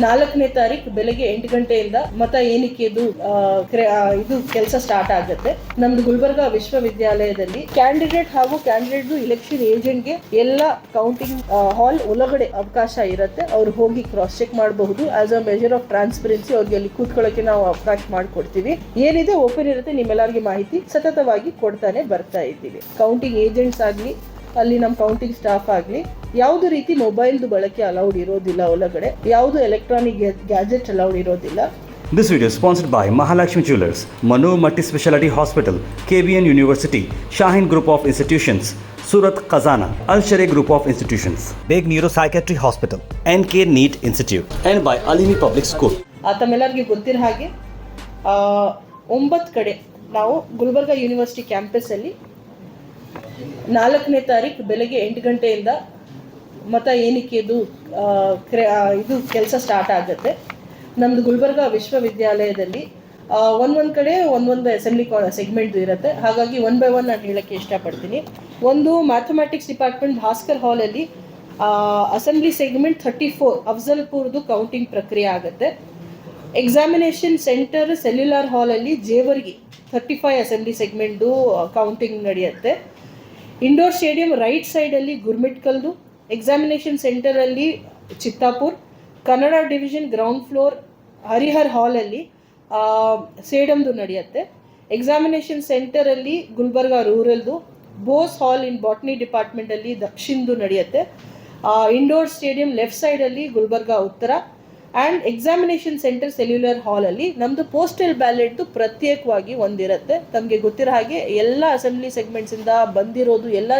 4ನೇ ತಾರೀಕು ಬೆಳಗ್ಗೆ 8 ಗಂಟೆಯಿಂದ ಮತ ಎಣಿಕೆದು ಇದು ಕೆಲಸ ಸ್ಟಾರ್ಟ್ ಆಗುತ್ತೆ. ನಮ್ದು ಗುಲ್ಬರ್ಗಾ ವಿಶ್ವವಿದ್ಯಾಲಯದಲ್ಲಿ ಕ್ಯಾಂಡಿಡೇಟ್ ಹಾಗೂ ಕ್ಯಾಂಡಿಡೇಟ್ ಇಲೆಕ್ಷನ್ ಏಜೆಂಟ್ಗೆ ಎಲ್ಲ ಕೌಂಟಿಂಗ್ ಹಾಲ್ ಒಳಗಡೆ ಅವಕಾಶ ಇರುತ್ತೆ. ಅವ್ರು ಹೋಗಿ ಕ್ರಾಸ್ ಚೆಕ್ ಮಾಡಬಹುದು. As a measure of transparency ಅವ್ರಿಗೆ ಅಲ್ಲಿ ಕೂತ್ಕೊಳ್ಳೋಕೆ ನಾವು ಅವಕಾಶ ಮಾಡಿಕೊಡ್ತೀವಿ. ಏನಿದೆ ಓಪನ್ ಇರುತ್ತೆ, ನಿಮ್ಮೆಲ್ಲರಿಗೆ ಮಾಹಿತಿ ಸತತವಾಗಿ ಕೊಡ್ತಾನೆ ಬರ್ತಾ ಇದ್ದೀವಿ. ಕೌಂಟಿಂಗ್ ಏಜೆಂಟ್ಸ್ ಆಗಲಿ, ಅಲ್ಲಿ ನಮ್ಮ ಕೌಂಟಿಂಗ್ ಸ್ಟಾಫ್ ಆಗಲಿ, ಯಾವುದು ರೀತಿ ಮೊಬೈಲ್ದು ಬಳಕೆ ಅಲೌಡ್ ಇರೋದಿಲ್ಲ. ಒಳಗಡೆ ಯಾವುದು ಎಲೆಕ್ಟ್ರಾನಿಕ್ ಗ್ಯಾಜೆಟ್ ಅಲೌಡ್ ಇರೋದಿಲ್ಲ. This video is sponsored by Mahalakshmi Jewelers, Manu Multi Speciality Hospital, KBN University, Shaheen Group of Institutions, Surat Khazana, Al Sharia Group of Institutions, Beg Neuropsychiatry Hospital, NK NEET Institute, and by Alimi Public School. ತಮ್ಮೆಲ್ಲರಿಗೆ ಗೊತ್ತಿರೋ ಹಾಗೆ 9 ಕಡೆ ನಾವು Gulbarga university ಕ್ಯಾಂಪಸ್ಸಲ್ಲಿ 4ನೇ ತಾರೀಕು ಬೆಳಗ್ಗೆ 8 ಗಂಟೆಯಿಂದ ಮತ ಎಣಿಕೆದು ಇದು ಕೆಲಸ ಸ್ಟಾರ್ಟ್ ಆಗುತ್ತೆ. ನಮ್ಮದು ಗುಲ್ಬರ್ಗಾ ವಿಶ್ವವಿದ್ಯಾಲಯದಲ್ಲಿ ಒಂದೊಂದು ಕಡೆ ಒಂದೊಂದು ಅಸೆಂಬ್ಲಿ ಸೆಗ್ಮೆಂಟ್ ಇರುತ್ತೆ. ಹಾಗಾಗಿ 1 by 1 ನಾನು ಹೇಳೋಕ್ಕೆ ಇಷ್ಟಪಡ್ತೀನಿ. ಒಂದು ಮ್ಯಾಥಮೆಟಿಕ್ಸ್ ಡಿಪಾರ್ಟ್ಮೆಂಟ್ ಭಾಸ್ಕರ್ ಹಾಲಲ್ಲಿ ಅಸೆಂಬ್ಲಿ ಸೆಗ್ಮೆಂಟ್ 34 ಅಫ್ಜಲ್ಪುರ್ದು ಕೌಂಟಿಂಗ್ ಪ್ರಕ್ರಿಯೆ ಆಗುತ್ತೆ. ಎಕ್ಸಾಮಿನೇಷನ್ ಸೆಂಟರ್ ಸೆಲ್ಯುಲರ್ ಹಾಲಲ್ಲಿ ಜೇವರ್ಗಿ 35 ಅಸೆಂಬ್ಲಿ ಸೆಗ್ಮೆಂಟ್ದು ಕೌಂಟಿಂಗ್ ನಡೆಯುತ್ತೆ. ಇಂಡೋರ್ ಸ್ಟೇಡಿಯಂ ರೈಟ್ ಸೈಡಲ್ಲಿ ಗುರ್ಮಿಟ್ಕಲ್ದು, ಎಕ್ಸಾಮಿನೇಷನ್ ಸೆಂಟರಲ್ಲಿ Chittapur, Kannada division ground floor Harihar ಹಾಲಲ್ಲಿ ಸೇಡಮ್ದು ನಡೆಯುತ್ತೆ. ಎಕ್ಸಾಮಿನೇಷನ್ ಸೆಂಟರಲ್ಲಿ ಗುಲ್ಬರ್ಗಾ ರೂರಲ್ದು, ಬೋಸ್ ಹಾಲ್ ಇನ್ ಬಾಟ್ನಿ ಡಿಪಾರ್ಟ್ಮೆಂಟಲ್ಲಿ ದಕ್ಷಿಣದು ನಡೆಯುತ್ತೆ. ಇಂಡೋರ್ ಸ್ಟೇಡಿಯಂ ಲೆಫ್ಟ್ ಸೈಡಲ್ಲಿ ಗುಲ್ಬರ್ಗಾ ಉತ್ತರ ಆ್ಯಂಡ್ ಎಕ್ಸಾಮಿನೇಷನ್ ಸೆಂಟರ್ ಸೆಲ್ಯುಲರ್ ಹಾಲಲ್ಲಿ ನಮ್ಮದು ಪೋಸ್ಟಲ್ ಬ್ಯಾಲೆಟ್ದು ಪ್ರತ್ಯೇಕವಾಗಿ ಒಂದಿರುತ್ತೆ. ತಮಗೆ ಗೊತ್ತಿರೋ ಹಾಗೆ ಎಲ್ಲ ಅಸೆಂಬ್ಲಿ ಸೆಗ್ಮೆಂಟ್ಸಿಂದ ಬಂದಿರೋದು ಎಲ್ಲ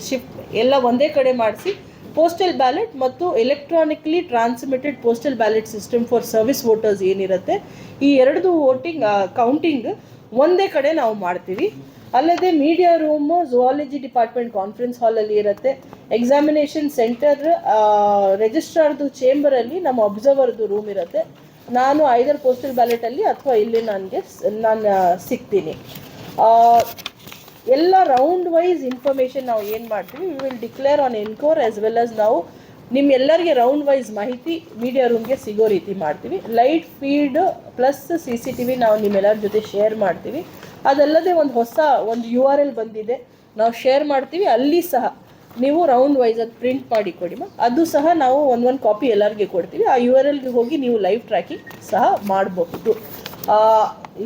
ಶಿಫ್ಟ್ ಎಲ್ಲ ಒಂದೇ ಕಡೆ ಮಾಡಿಸಿ ಪೋಸ್ಟಲ್ ಬ್ಯಾಲೆಟ್ ಮತ್ತು electronically transmitted postal ballot system for service voters ಏನಿರುತ್ತೆ, ಈ ಎರಡದು ಕೌಂಟಿಂಗ್ ಒಂದೇ ಕಡೆ ನಾವು ಮಾಡ್ತೀವಿ. ಅಲ್ಲದೆ media room zoology department conference ಹಾಲಲ್ಲಿ ಇರುತ್ತೆ. ಎಕ್ಸಾಮಿನೇಷನ್ ಸೆಂಟರ್ ರಿಜಿಸ್ಟ್ರಾರ್ದು ಚೇಂಬರಲ್ಲಿ ನಮ್ಮ ಅಬ್ಸರ್ವರ್ದು ರೂಮ್ ಇರುತ್ತೆ. ನಾನು ಐದರ್ ಪೋಸ್ಟಲ್ ಬ್ಯಾಲೆಟಲ್ಲಿ ಅಥವಾ ಇಲ್ಲಿ ನಾನು ಸಿಗ್ತೀನಿ. ಎಲ್ಲ ರೌಂಡ್ ವೈಸ್ ಇನ್ಫಾರ್ಮೇಷನ್ ನಾವು ಏನು ಮಾಡ್ತೀವಿ, we will declare on ENCORE as well as ನಾವು ನಿಮ್ಮೆಲ್ಲರಿಗೆ ರೌಂಡ್ ವೈಸ್ ಮಾಹಿತಿ ಮೀಡಿಯಾ ರೂಮ್ಗೆ ಸಿಗೋ ರೀತಿ ಮಾಡ್ತೀವಿ. ಲೈಟ್ ಫೀಡ್ ಪ್ಲಸ್ CCTV ನಾವು ನಿಮ್ಮೆಲ್ಲರ ಜೊತೆ ಶೇರ್ ಮಾಡ್ತೀವಿ. ಅದಲ್ಲದೆ ಒಂದು ಹೊಸ URL ಬಂದಿದೆ, ನಾವು ಶೇರ್ ಮಾಡ್ತೀವಿ. ಅಲ್ಲಿ ಸಹ ನೀವು ರೌಂಡ್ ವೈಸ್ ಅದು ಪ್ರಿಂಟ್ ಮಾಡಿ ಕೊಡಿ ಅದು ಸಹ ನಾವು ಒಂದು ಕಾಪಿ ಎಲ್ಲರಿಗೆ ಕೊಡ್ತೀವಿ. ಆ URLಗೆ ಹೋಗಿ ನೀವು ಲೈವ್ ಟ್ರ್ಯಾಕಿಂಗ್ ಸಹ ಮಾಡಬಹುದು.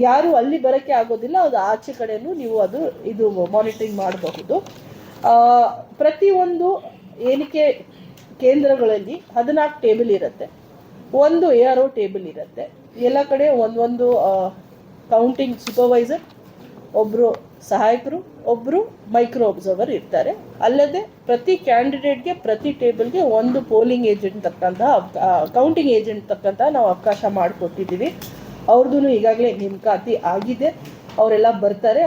ಯಾರು ಅಲ್ಲಿ ಬರೋಕ್ಕೆ ಆಗೋದಿಲ್ಲ, ಅದು ಆಚೆ ಕಡೆಯೂ ನೀವು ಇದು ಮಾನಿಟರಿಂಗ್ ಮಾಡಬಹುದು. ಪ್ರತಿಯೊಂದು ಎಣಿಕೆ ಕೇಂದ್ರಗಳಲ್ಲಿ 14 ಟೇಬಲ್ ಇರುತ್ತೆ, ಒಂದು ARO ಟೇಬಲ್ ಇರುತ್ತೆ. ಎಲ್ಲ ಕಡೆ ಒಂದೊಂದು ಕೌಂಟಿಂಗ್ ಸೂಪರ್ವೈಸರ್, ಒಬ್ಬರು ಸಹಾಯಕರು, ಒಬ್ಬರು ಮೈಕ್ರೋ ಅಬ್ಸರ್ವರ್ ಇರ್ತಾರೆ. ಅಲ್ಲದೆ ಪ್ರತಿ ಕ್ಯಾಂಡಿಡೇಟ್ಗೆ ಪ್ರತಿ ಟೇಬಲ್ಗೆ ಒಂದು ಪೋಲಿಂಗ್ ಏಜೆಂಟ್ ಕೌಂಟಿಂಗ್ ಏಜೆಂಟ್ ತಕ್ಕಂಥ ನಾವು ಅವಕಾಶ ಮಾಡಿಕೊಟ್ಟಿದ್ದೀವಿ. ಅವ್ರದ್ದು ಈಗಾಗಲೇ ನೇಮಕಾತಿ ಆಗಿದೆ, ಅವರೆಲ್ಲ ಬರ್ತಾರೆ.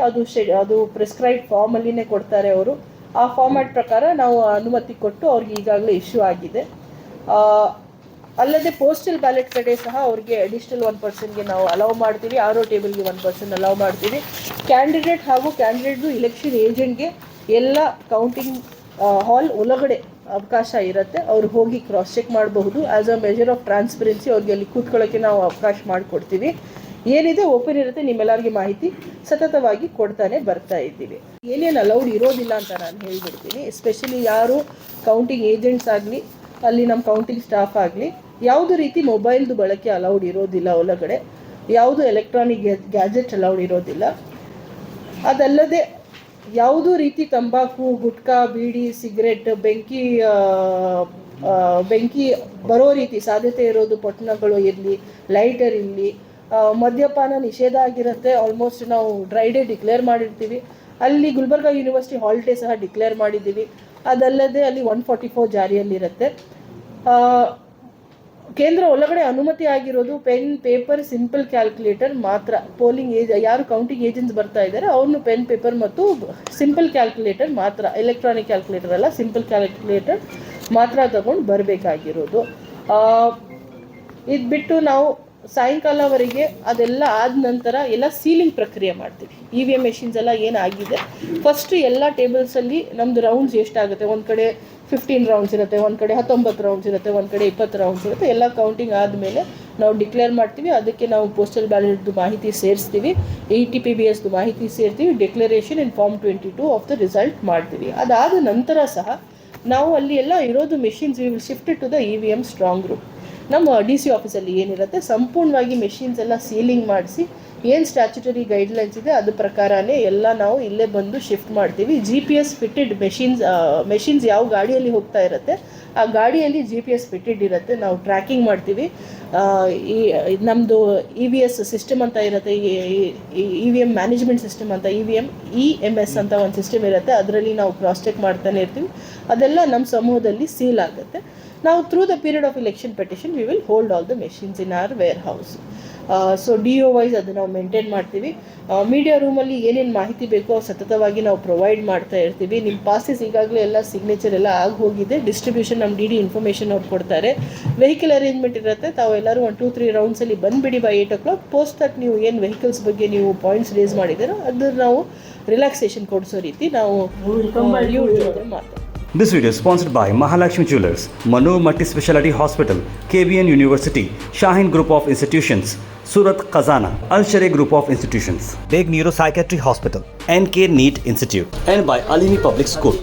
ಅದು ಪ್ರಿಸ್ಕ್ರೈಬ್ ಫಾರ್ಮಲ್ಲಿನೇ ಕೊಡ್ತಾರೆ ಅವರು. ಆ ಫಾರ್ಮ್ಯಾಟ್ ಪ್ರಕಾರ ನಾವು ಅನುಮತಿ ಕೊಟ್ಟು ಅವ್ರಿಗೆ ಈಗಾಗಲೇ ಇಶ್ಯೂ ಆಗಿದೆ. ಅಲ್ಲದೆ ಪೋಸ್ಟಲ್ ಬ್ಯಾಲೆಟ್ ಕಡೆ ಸಹ ಅವ್ರಿಗೆ ಅಡಿಷ್ನಲ್ 1% ನಾವು ಅಲೌ ಮಾಡ್ತೀವಿ. RO ಟೇಬಲ್ಗೆ 1% ಅಲೌ ಮಾಡ್ತೀವಿ. ಕ್ಯಾಂಡಿಡೇಟ್ ಹಾಗೂ ಕ್ಯಾಂಡಿಡೇಟ್ದು ಇಲೆಕ್ಷನ್ ಏಜೆಂಟ್ಗೆ ಎಲ್ಲ ಕೌಂಟಿಂಗ್ ಹಾಲ್ ಒಳಗಡೆ ಅವಕಾಶ ಇರುತ್ತೆ. ಅವ್ರು ಹೋಗಿ ಕ್ರಾಸ್ ಚೆಕ್ ಮಾಡಬಹುದು. As a measure of transparency ಅವ್ರಿಗೆ ಅಲ್ಲಿ ಕೂತ್ಕೊಳ್ಳೋಕ್ಕೆ ನಾವು ಅವಕಾಶ ಮಾಡಿಕೊಡ್ತೀವಿ. ಏನಿದೆ ಓಪನ್ ಇರುತ್ತೆ, ನಿಮ್ಮೆಲ್ಲರಿಗೆ ಮಾಹಿತಿ ಸತತವಾಗಿ ಕೊಡ್ತಾನೆ ಬರ್ತಾ ಇದ್ದೀವಿ. ಏನೇನು ಅಲೌಡ್ ಇರೋದಿಲ್ಲ ಅಂತ ನಾನು ಹೇಳ್ಬಿಡ್ತೀನಿ. ಎಸ್ಪೆಷಲಿ ಯಾರು ಕೌಂಟಿಂಗ್ ಏಜೆಂಟ್ಸ್ ಆಗಲಿ, ಅಲ್ಲಿ ನಮ್ಮ ಕೌಂಟಿಂಗ್ ಸ್ಟಾಫ್ ಆಗಲಿ, ಯಾವುದು ರೀತಿ ಮೊಬೈಲ್ದು ಬಳಕೆ ಅಲೌಡ್ ಇರೋದಿಲ್ಲ. ಒಳಗಡೆ ಯಾವುದು ಎಲೆಕ್ಟ್ರಾನಿಕ್ ಗ್ಯಾಜೆಟ್ ಅಲೌಡ್ ಇರೋದಿಲ್ಲ. ಅದಲ್ಲದೆ ಯಾವುದೂ ರೀತಿ ತಂಬಾಕು, ಗುಟ್ಕಾ, ಬೀಡಿ, ಸಿಗರೆಟ್, ಬೆಂಕಿ ಬರೋ ರೀತಿ ಸಾಧ್ಯತೆ ಇರೋದು ಪೊಟ್ಟಣಗಳು ಇರಲಿ, ಲೈಟರ್ ಇರಲಿ, ಮದ್ಯಪಾನ ನಿಷೇಧ ಆಗಿರುತ್ತೆ. ಆಲ್ಮೋಸ್ಟ್ ನಾವು ಡ್ರೈ ಡೇ ಡಿಕ್ಲೇರ್ ಮಾಡಿರ್ತೀವಿ. ಅಲ್ಲಿ ಗುಲ್ಬರ್ಗಾ ಯೂನಿವರ್ಸಿಟಿ ಹಾಲಿಡೇ ಸಹ ಡಿಕ್ಲೇರ್ ಮಾಡಿದ್ದೀವಿ. ಅದಲ್ಲದೆ ಅಲ್ಲಿ 144 ಜಾರಿಯಲ್ಲಿರುತ್ತೆ. ಕೇಂದ್ರ ಒಳಗಡೆ ಅನುಮತಿ ಆಗಿರೋದು ಪೆನ್, ಪೇಪರ್, ಸಿಂಪಲ್ ಕ್ಯಾಲ್ಕುಲೇಟರ್ ಮಾತ್ರ. ಪೋಲಿಂಗ್ ಯಾರು ಕೌಂಟಿಂಗ್ ಏಜೆಂಟ್ಸ್ ಬರ್ತಾ ಇದ್ದಾರೆ ಅವ್ರನ್ನು ಪೆನ್, ಪೇಪರ್ ಮತ್ತು ಸಿಂಪಲ್ ಕ್ಯಾಲ್ಕುಲೇಟರ್ ಮಾತ್ರ, ಎಲೆಕ್ಟ್ರಾನಿಕ್ ಕ್ಯಾಲ್ಕುಲೇಟರ್ ಅಲ್ಲ, ಸಿಂಪಲ್ ಕ್ಯಾಲ್ಕುಲೇಟರ್ ಮಾತ್ರ ತಗೊಂಡು ಬರಬೇಕಾಗಿರೋದು. ಇದು ಬಿಟ್ಟು ನಾವು ಸಾಯಂಕಾಲವರೆಗೆ ಅದೆಲ್ಲ ಆದ ನಂತರ ಎಲ್ಲ ಸೀಲಿಂಗ್ ಪ್ರಕ್ರಿಯೆ ಮಾಡ್ತೀವಿ. EVM ಮೆಷಿನ್ಸ್ ಎಲ್ಲ ಏನಾಗಿದೆ ಫಸ್ಟ್ ಎಲ್ಲ ಟೇಬಲ್ಸಲ್ಲಿ ನಮ್ಮದು ರೌಂಡ್ಸ್ ಎಷ್ಟಾಗುತ್ತೆ, ಒಂದು ಕಡೆ 15 ರೌಂಡ್ಸ್ ಇರುತ್ತೆ, ಒಂದು ಕಡೆ 19 ರೌಂಡ್ಸ್ ಇರುತ್ತೆ, ಒಂದು ಕಡೆ 20 ರೌಂಡ್ಸ್ ಇರುತ್ತೆ. ಎಲ್ಲ ಕೌಂಟಿಂಗ್ ಆದಮೇಲೆ ನಾವು ಡಿಕ್ಲೇರ್ ಮಾಡ್ತೀವಿ. ಅದಕ್ಕೆ ನಾವು ಪೋಸ್ಟಲ್ ಬ್ಯಾಲೆಟ್ದು ಮಾಹಿತಿ ಸೇರಿಸ್ತೀವಿ, ETPBSದು ಮಾಹಿತಿ ಸೇರ್ತೀವಿ, declaration in form 22 of the result ಮಾಡ್ತೀವಿ. ಅದಾದ ನಂತರ ಸಹ ನಾವು ಅಲ್ಲಿ ಎಲ್ಲ ಇರೋದು machines we will shift to the EVM strong room. ನಮ್ಮ DC ಆಫೀಸಲ್ಲಿ ಏನಿರುತ್ತೆ ಸಂಪೂರ್ಣವಾಗಿ ಮೆಷಿನ್ಸ್ ಎಲ್ಲ ಸೀಲಿಂಗ್ ಮಾಡಿಸಿ ಏನು ಸ್ಟ್ಯಾಚ್ಯುಟರಿ ಗೈಡ್ಲೈನ್ಸ್ ಇದೆ ಅದು ಪ್ರಕಾರನೇ ಎಲ್ಲ ನಾವು ಇಲ್ಲೇ ಬಂದು ಶಿಫ್ಟ್ ಮಾಡ್ತೀವಿ. GPS ಫಿಟ್ಟೆಡ್ ಮೆಷಿನ್ಸ್ ಯಾವ ಗಾಡಿಯಲ್ಲಿ ಹೋಗ್ತಾ ಇರುತ್ತೆ ಆ ಗಾಡಿಯಲ್ಲಿ GPS ಫಿಟ್ಟೆಡ್ ಇರುತ್ತೆ. ನಾವು ಟ್ರ್ಯಾಕಿಂಗ್ ಮಾಡ್ತೀವಿ. ಈ ನಮ್ಮದು EVS ಸಿಸ್ಟಮ್ ಅಂತ ಇರುತ್ತೆ, EVM ಮ್ಯಾನೇಜ್ಮೆಂಟ್ ಸಿಸ್ಟಮ್ ಅಂತ, EMS ಅಂತ ಒಂದು ಸಿಸ್ಟಮ್ ಇರುತ್ತೆ. ಅದರಲ್ಲಿ ನಾವು ಕ್ರಾಸ್ ಚೆಕ್ ಮಾಡ್ತಾನೆ ಇರ್ತೀವಿ. ಅದೆಲ್ಲ ನಮ್ಮ ಸಮೂಹದಲ್ಲಿ ಸೀಲ್ ಆಗುತ್ತೆ. ನಾವು through the period of election petition we will hold all the machines in our warehouse. So DO wise ಅದು ನಾವು ಮೇಂಟೈನ್ ಮಾಡ್ತೀವಿ. ಮೀಡಿಯಾ ರೂಮಲ್ಲಿ ಏನೇನು ಮಾಹಿತಿ ಬೇಕೋ ಸತತವಾಗಿ ನಾವು ಪ್ರೊವೈಡ್ ಮಾಡ್ತಾ ಇರ್ತೀವಿ. ನಿಮ್ಮ ಪಾಸಸ್ ಈಗಾಗಲೇ ಎಲ್ಲ ಸಿಗ್ನೇಚರ್ ಎಲ್ಲ ಆಗಿ ಹೋಗಿದೆ. ಡಿಸ್ಟ್ರಿಬ್ಯೂಷನ್ ನಮ್ಮ DD ಇನ್ಫಾರ್ಮೇಷನ್ ಅವ್ರು ಕೊಡ್ತಾರೆ. ವೆಹಿಕಲ್ ಅರೇಂಜ್ಮೆಂಟ್ ಇರುತ್ತೆ. ತಾವು ಎಲ್ಲರೂ 1-2-3 ರೌಂಡ್ಸಲ್ಲಿ ಬಂದುಬಿಡಿ ಬೈ 8 o'clock. ಪೋಸ್ಟ್ ದಟ್ ನೀವು ಏನು ವೆಹಿಕಲ್ಸ್ ಬಗ್ಗೆ ನೀವು ಪಾಯಿಂಟ್ಸ್ ರೇಸ್ ಮಾಡಿದ್ದೀರೋ ಅದು ನಾವು ರಿಲ್ಯಾಕ್ಸೇಷನ್ ಕೊಡಿಸೋ ರೀತಿ ನಾವು ಮಾತಾಡ್ತೀವಿ. This video is sponsored by Mahalakshmi Jewelers, Manu Multi Speciality Hospital, KBN University, Shaheen Group of Institutions, Surat Khazana, Al Sharia Group of Institutions, Beg Neuropsychiatry Hospital, NK NEET Institute, and by Alimi Public School.